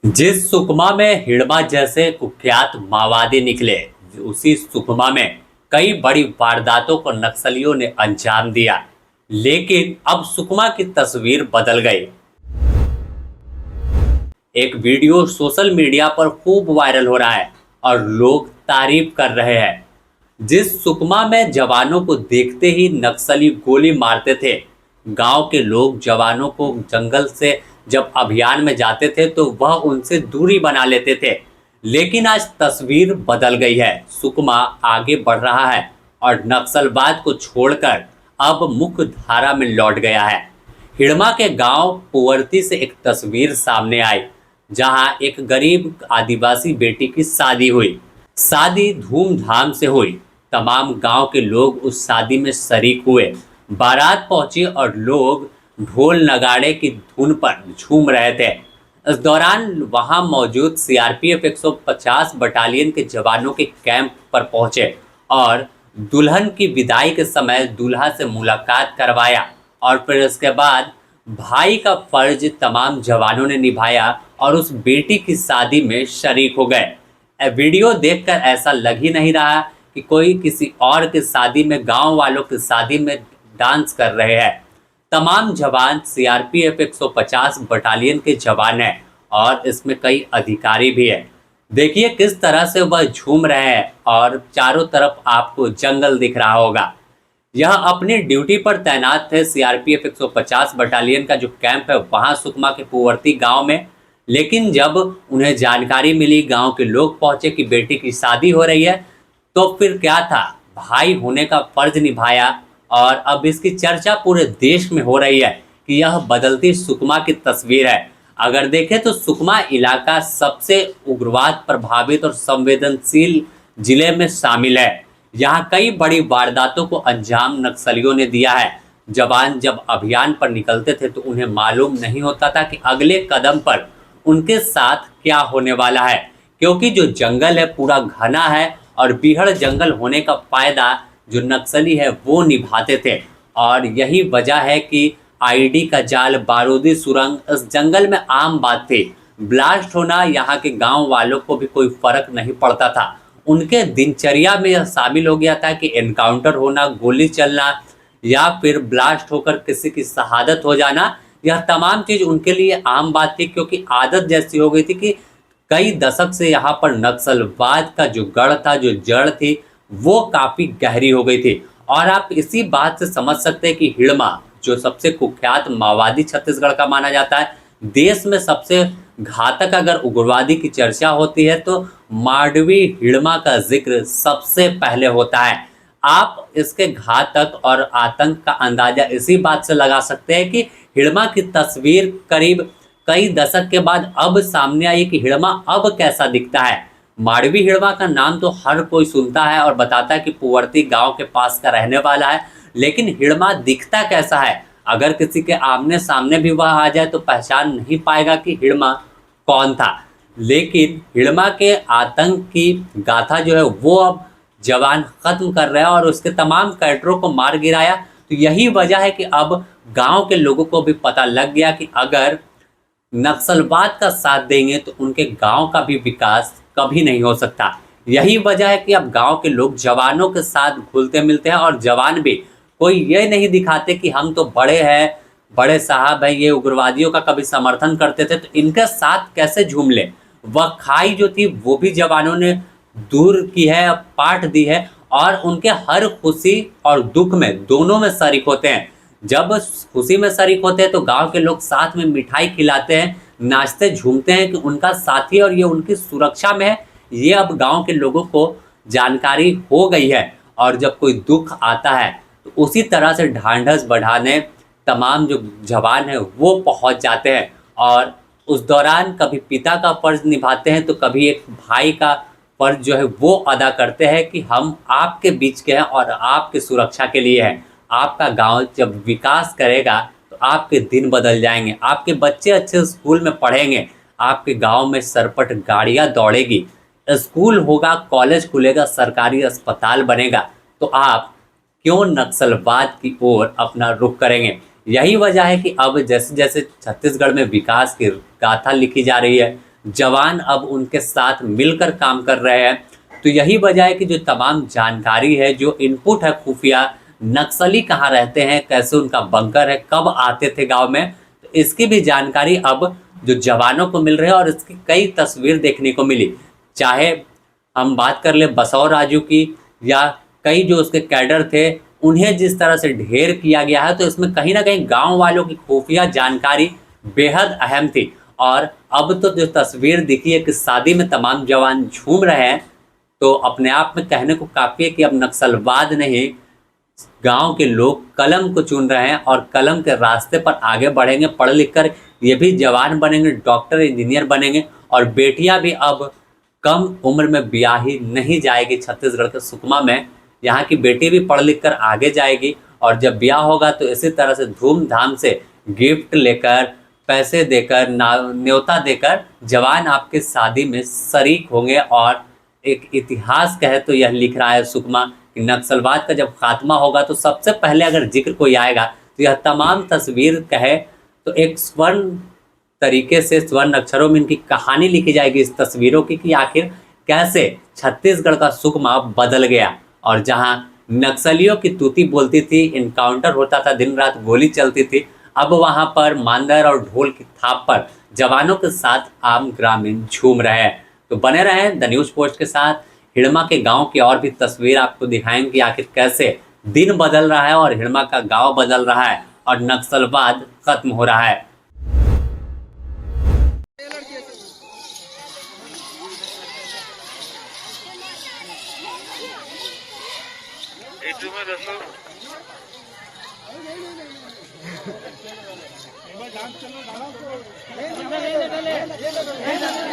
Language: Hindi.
जिस सुकमा में हिड़बा जैसे कुख्यात माओवादी निकले, उसी सुकमा में कई बड़ी वारदातों को नक्सलियों ने अंजाम दिया। लेकिन अब सुकमा की तस्वीर बदल गई। एक वीडियो सोशल मीडिया पर खूब वायरल हो रहा है और लोग तारीफ कर रहे हैं। जिस सुकमा में जवानों को देखते ही नक्सली गोली मारते थे, गांव के लोग जवानों को जंगल से जब अभियान में जाते थे तो वह उनसे दूरी बना लेते थे। लेकिन आज तस्वीर बदल गई है। सुकमा आगे बढ़ रहा है और नक्सलवाद को छोड़कर अब मुख्य धारा में लौट गया है। हिड़मा के गांव पुअर्ती से एक तस्वीर सामने आई, जहां एक गरीब आदिवासी बेटी की शादी हुई। शादी धूमधाम से हुई। तमाम गांव के लोग उस शादी में शरीक हुए। बारात पहुंची और लोग ढोल नगाड़े की धुन पर झूम रहे थे। इस दौरान वहां मौजूद सीआरपीएफ 150 बटालियन के जवानों के कैंप पर पहुंचे और दुल्हन की विदाई के समय दूल्हा से मुलाकात करवाया। और फिर इसके बाद भाई का फर्ज तमाम जवानों ने निभाया और उस बेटी की शादी में शरीक हो गए। वीडियो देखकर ऐसा लग ही नहीं रहा कि कोई किसी और की शादी में, गांव वालों की शादी में डांस कर रहे हैं। तमाम जवान सीआरपीएफ 150 बटालियन के जवान हैं और इसमें कई अधिकारी भी हैं। देखिए किस तरह से वह झूम रहे हैं और चारों तरफ आपको जंगल दिख रहा होगा। यह अपनी ड्यूटी पर तैनात थे। सीआरपीएफ 150 बटालियन का जो कैंप है वहां सुकमा के पुअर्ती गांव में। लेकिन जब उन्हें जानकारी मिली, गांव के लोग पहुंचे कि बेटी की शादी हो रही है, तो फिर क्या था, भाई होने का फर्ज निभाया। और अब इसकी चर्चा पूरे देश में हो रही है कि यह बदलती सुकमा की तस्वीर है। अगर देखें तो सुकमा इलाका सबसे उग्रवाद प्रभावित और संवेदनशील जिले में शामिल है। यहाँ कई बड़ी वारदातों को अंजाम नक्सलियों ने दिया है। जवान जब अभियान पर निकलते थे तो उन्हें मालूम नहीं होता था कि अगले कदम पर उनके साथ क्या होने वाला है, क्योंकि जो जंगल है पूरा घना है और बीहड़ जंगल होने का फायदा जो नक्सली है वो निभाते थे। और यही वजह है कि आईडी का जाल, बारूदी सुरंग इस जंगल में आम बात थी। ब्लास्ट होना यहाँ के गांव वालों को भी कोई फर्क नहीं पड़ता था। उनके दिनचर्या में यह शामिल हो गया था कि एनकाउंटर होना, गोली चलना या फिर ब्लास्ट होकर किसी की शहादत हो जाना, यह तमाम चीज उनके लिए आम बात थी, क्योंकि आदत जैसी हो गई थी कि कई दशक से यहाँ पर नक्सलवाद का जो गढ़ था, जो जड़ थी, वो काफी गहरी हो गई थी। और आप इसी बात से समझ सकते हैं कि हिड़मा जो सबसे कुख्यात माओवादी छत्तीसगढ़ का माना जाता है, देश में सबसे घातक अगर उग्रवादी की चर्चा होती है तो मांडवी हिड़मा का जिक्र सबसे पहले होता है। आप इसके घातक और आतंक का अंदाजा इसी बात से लगा सकते हैं कि हिड़मा की तस्वीर करीब कई दशक के बाद अब सामने आई कि हिड़मा अब कैसा दिखता है। मांडवी हिड़मा का नाम तो हर कोई सुनता है और बताता है कि पुअर्ती गांव के पास का रहने वाला है, लेकिन हिड़मा दिखता कैसा है, अगर किसी के आमने सामने भी वह आ जाए तो पहचान नहीं पाएगा कि हिड़मा कौन था। लेकिन हिड़मा के आतंक की गाथा जो है वो अब जवान खत्म कर रहे हैं और उसके तमाम कैडरों को मार गिराया। तो यही वजह है कि अब गांव के लोगों को भी पता लग गया कि अगर नक्सलवाद का साथ देंगे तो उनके गांव का भी विकास कभी नहीं हो सकता। यही वजह है कि अब गांव के लोग जवानों के साथ घुलते मिलते हैं और जवान भी कोई ये नहीं दिखाते कि हम तो बड़े हैं, बड़े साहब हैं, ये उग्रवादियों का कभी समर्थन करते थे तो इनके साथ कैसे झूम ले। वह खाई जो थी वो भी जवानों ने दूर की है, पाट दी है और उनके हर खुशी और दुख में दोनों में शरीक होते हैं। जब खुशी में शरीक होते हैं तो गांव के लोग साथ में मिठाई खिलाते हैं, नाचते झूमते हैं कि उनका साथी और ये उनकी सुरक्षा में है। ये अब गांव के लोगों को जानकारी हो गई है और जब कोई दुख आता है तो उसी तरह से ढांढस बढ़ाने तमाम जो जवान हैं वो पहुंच जाते हैं और उस दौरान कभी पिता का फर्ज निभाते हैं तो कभी एक भाई का फर्ज जो है वो अदा करते हैं कि हम आपके बीच के हैं और आपकी सुरक्षा के लिए हैं। आपका गांव जब विकास करेगा तो आपके दिन बदल जाएंगे, आपके बच्चे अच्छे स्कूल में पढ़ेंगे, आपके गांव में सरपट गाड़ियां दौड़ेगी, स्कूल होगा, कॉलेज खुलेगा, सरकारी अस्पताल बनेगा, तो आप क्यों नक्सलवाद की ओर अपना रुख करेंगे। यही वजह है कि अब जैसे जैसे छत्तीसगढ़ में विकास की गाथा लिखी जा रही है, जवान अब उनके साथ मिलकर काम कर रहे हैं। तो यही वजह है कि जो तमाम जानकारी है, जो इनपुट है खुफिया, नक्सली कहाँ रहते हैं, कैसे उनका बंकर है, कब आते थे गांव में, तो इसकी भी जानकारी अब जो जवानों को मिल रही है और इसकी कई तस्वीर देखने को मिली। चाहे हम बात कर ले बसव राजू की, या कई जो उसके कैडर थे उन्हें जिस तरह से ढेर किया गया है, तो इसमें कहीं ना कहीं गांव वालों की खुफिया जानकारी बेहद अहम थी। और अब तो जो तस्वीर दिखी है कि शादी में तमाम जवान झूम रहे हैं, तो अपने आप में कहने को काफ़ी है कि अब नक्सलवाद नहीं, गांव के लोग कलम को चुन रहे हैं और कलम के रास्ते पर आगे बढ़ेंगे। पढ़ लिख कर ये भी जवान बनेंगे, डॉक्टर इंजीनियर बनेंगे। और बेटियां भी अब कम उम्र में ब्याही नहीं जाएगी। छत्तीसगढ़ के सुकमा में यहाँ की बेटी भी पढ़ लिख कर आगे जाएगी, और जब ब्याह होगा तो इसी तरह से धूमधाम से गिफ्ट लेकर, पैसे देकर, न्योता देकर जवान आपके शादी में शरीक होंगे। और एक इतिहास कहे तो यह लिख रहा है सुकमा कि नक्सलवाद का जब खात्मा होगा तो सबसे पहले अगर जिक्र कोई आएगा तो यह तमाम तस्वीर कहे तो एक स्वर्ण तरीके से, स्वर्ण अक्षरों में इनकी कहानी लिखी जाएगी इस तस्वीरों की, कि आखिर कैसे छत्तीसगढ़ का सुकमा बदल गया। और जहां नक्सलियों की तूती बोलती थी, इनकाउंटर होता था, दिन रात गोली चलती थी, अब वहां पर मांदर और ढोल की थाप पर जवानों के साथ आम ग्रामीण झूम रहे हैं। तो बने रहें द न्यूज़ पोस्ट के साथ। हिड़मा के गांव की और भी तस्वीर आपको दिखाएंगे कि आखिर कैसे दिन बदल रहा है और हिड़मा का गांव बदल रहा है और नक्सलवाद खत्म हो रहा है। चलो